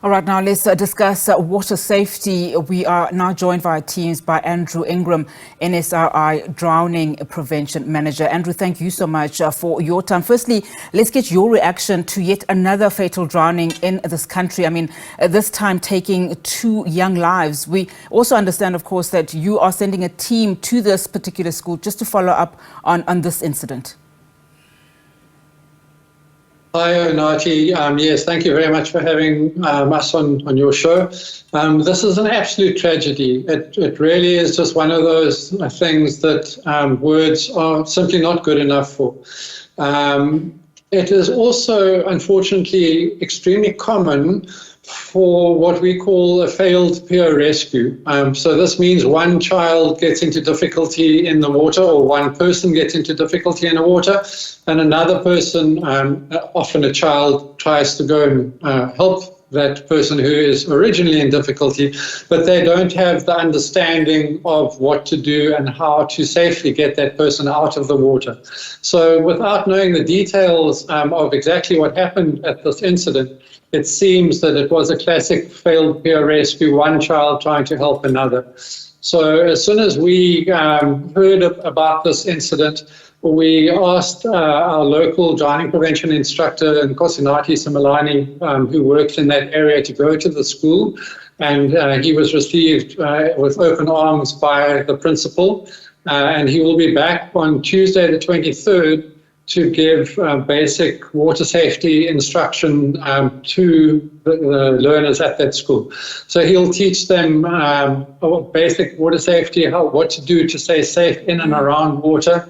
All right, now let's discuss water safety. We are now joined via Teams by Andrew Ingram, NSRI Drowning Prevention Manager. Andrew, thank you so much for your time. Firstly, let's get your reaction to yet another fatal drowning in this country. I mean, this time taking 2 young lives. We also understand, of course, that you are sending a team to this particular school just to follow up on this incident. Hi, Onati. Yes, thank you very much for having us on your show. This is an absolute tragedy. It really is just one of those things that words are simply not good enough for. It is also, unfortunately, extremely common for what we call a failed peer rescue. So this means one child gets into difficulty in the water, or one person gets into difficulty in the water, and another person, often a child, tries to go and help that person who is originally in difficulty, but they don't have the understanding of what to do and how to safely get that person out of the water. So without knowing the details of exactly what happened at this incident, it seems that it was a classic failed peer rescue, one child trying to help another. So as soon as we heard about this incident, we asked our local drowning prevention instructor, Nkosinathi Simelane, who works in that area, to go to the school, and he was received with open arms by the principal, and he will be back on Tuesday the 23rd to give basic water safety instruction to the learners at that school. So he'll teach them basic water safety, what to do to stay safe in and around water.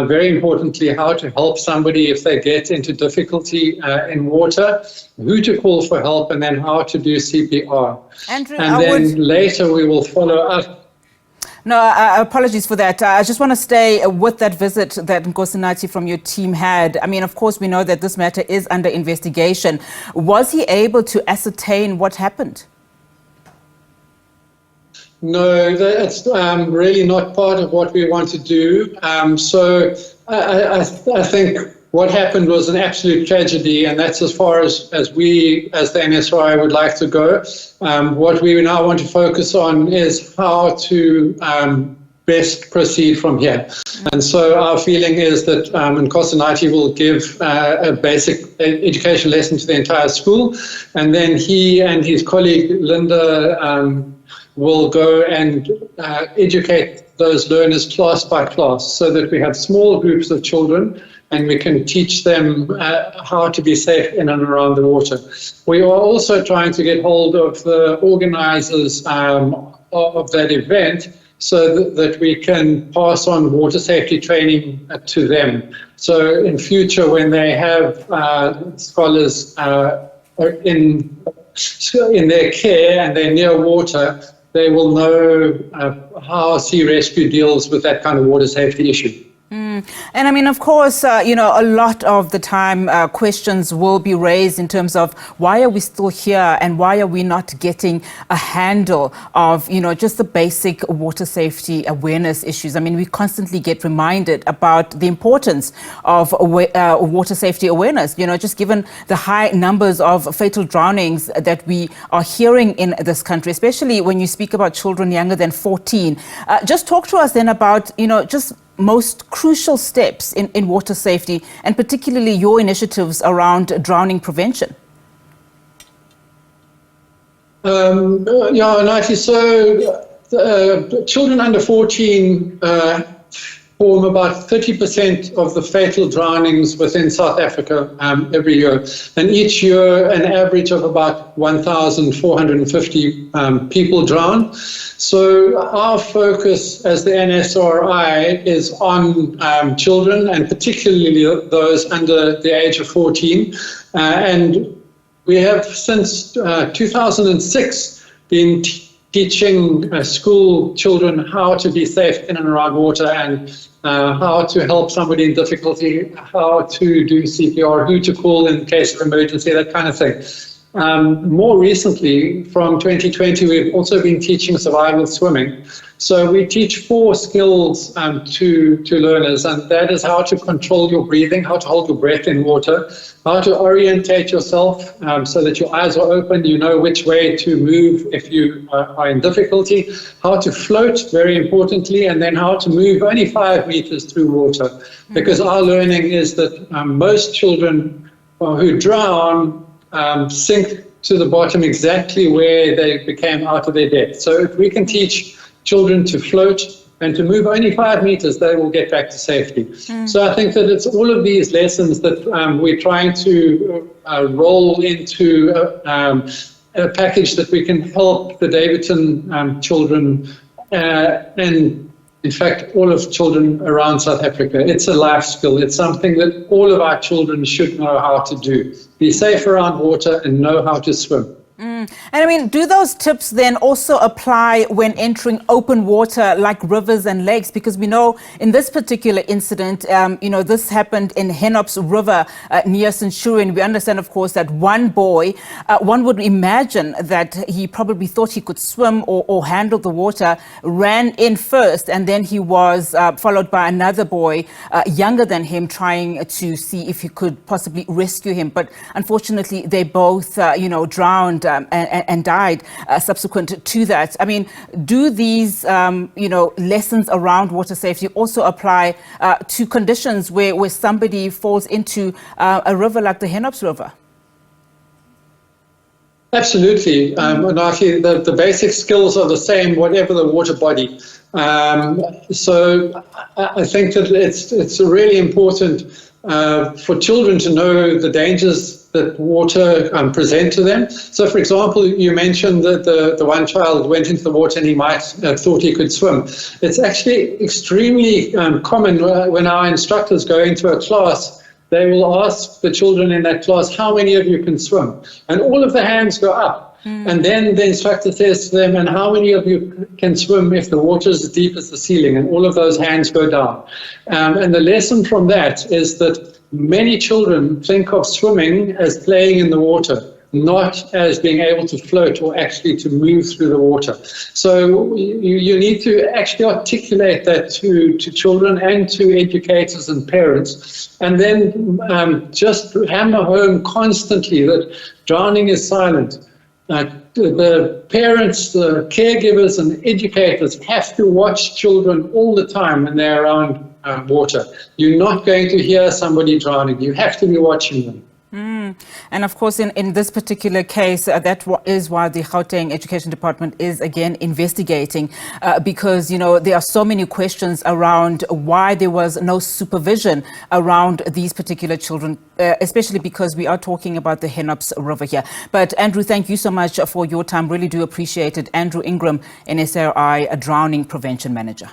Very importantly, how to help somebody if they get into difficulty in water, who to call for help, and then how to do CPR. Andrew, and then later we will follow up. No, apologies for that. I just want to stay with that visit that Nkosinathi from your team had. I mean, of course, we know that this matter is under investigation. Was he able to ascertain what happened? No, that's really not part of what we want to do. So I think what happened was an absolute tragedy, and that's as far as we, as the NSRI, would like to go. What we now want to focus on is how to best proceed from here. And so our feeling is that Nkosinathi will give a basic education lesson to the entire school, and then he and his colleague Linda will go and educate those learners class by class, so that we have small groups of children and we can teach them how to be safe in and around the water. We are also trying to get hold of the organizers of that event, so that we can pass on water safety training to them. So in future, when they have scholars in their care and they're near water, they will know how sea rescue deals with that kind of water safety issue. And I mean, of course, you know, a lot of the time questions will be raised in terms of why are we still here and why are we not getting a handle of, you know, just the basic water safety awareness issues. I mean, we constantly get reminded about the importance of water safety awareness, you know, just given the high numbers of fatal drownings that we are hearing in this country, especially when you speak about children younger than 14. Just talk to us then about, you know, just most crucial steps in water safety, and particularly your initiatives around drowning prevention. Yeah, Nati, so children under 14 form about 30% of the fatal drownings within South Africa every year. And each year, an average of about 1,450 people drown. So our focus as the NSRI is on children, and particularly those under the age of 14. And we have since 2006 been teaching school children how to be safe in and around water, and how to help somebody in difficulty, how to do CPR, who to call in case of emergency, that kind of thing. More recently, from 2020, we've also been teaching survival swimming. So we teach 4 skills to learners, and that is how to control your breathing, how to hold your breath in water, how to orientate yourself so that your eyes are open, you know which way to move if you are in difficulty, how to float, very importantly, and then how to move only 5 meters through water. Because our learning is that most children who drown sink to the bottom exactly where they became out of their depth. So if we can teach children to float and to move only 5 meters, they will get back to safety. So I think that it's all of these lessons that we're trying to roll into a package that we can help the Daveyton children and in fact, all of children around South Africa. It's a life skill. It's something that all of our children should know how to do. Be safe around water and know how to swim. And I mean, do those tips then also apply when entering open water like rivers and lakes? Because we know in this particular incident, this happened in Henops River near Centurion. We understand, of course, that one boy, one would imagine that he probably thought he could swim or handle the water, ran in first, and then he was followed by another boy younger than him trying to see if he could possibly rescue him. But unfortunately, they both, drowned and died subsequent to that. I mean, do these, lessons around water safety also apply to conditions where somebody falls into a river like the Henops River? Absolutely. Actually, the basic skills are the same, whatever the water body. So I think that it's really important for children to know the dangers that water present to them. So, for example, you mentioned that the one child went into the water and he might have thought he could swim. It's actually extremely common when our instructors go into a class, they will ask the children in that class, how many of you can swim? And all of the hands go up. And then the instructor says to them, and how many of you can swim if the water is as deep as the ceiling? And all of those hands go down. And the lesson from that is that many children think of swimming as playing in the water, not as being able to float or actually to move through the water. So you need to actually articulate that to children and to educators and parents, and then just hammer home constantly that drowning is silent. The parents, the caregivers and educators have to watch children all the time when they're around water. You're not going to hear somebody drowning. You have to be watching them. And of course, in this particular case, that is why the Gauteng Education Department is again investigating, because, there are so many questions around why there was no supervision around these particular children, especially because we are talking about the Henops River here. But Andrew, thank you so much for your time. Really do appreciate it. Andrew Ingram, NSRI Drowning Prevention Manager.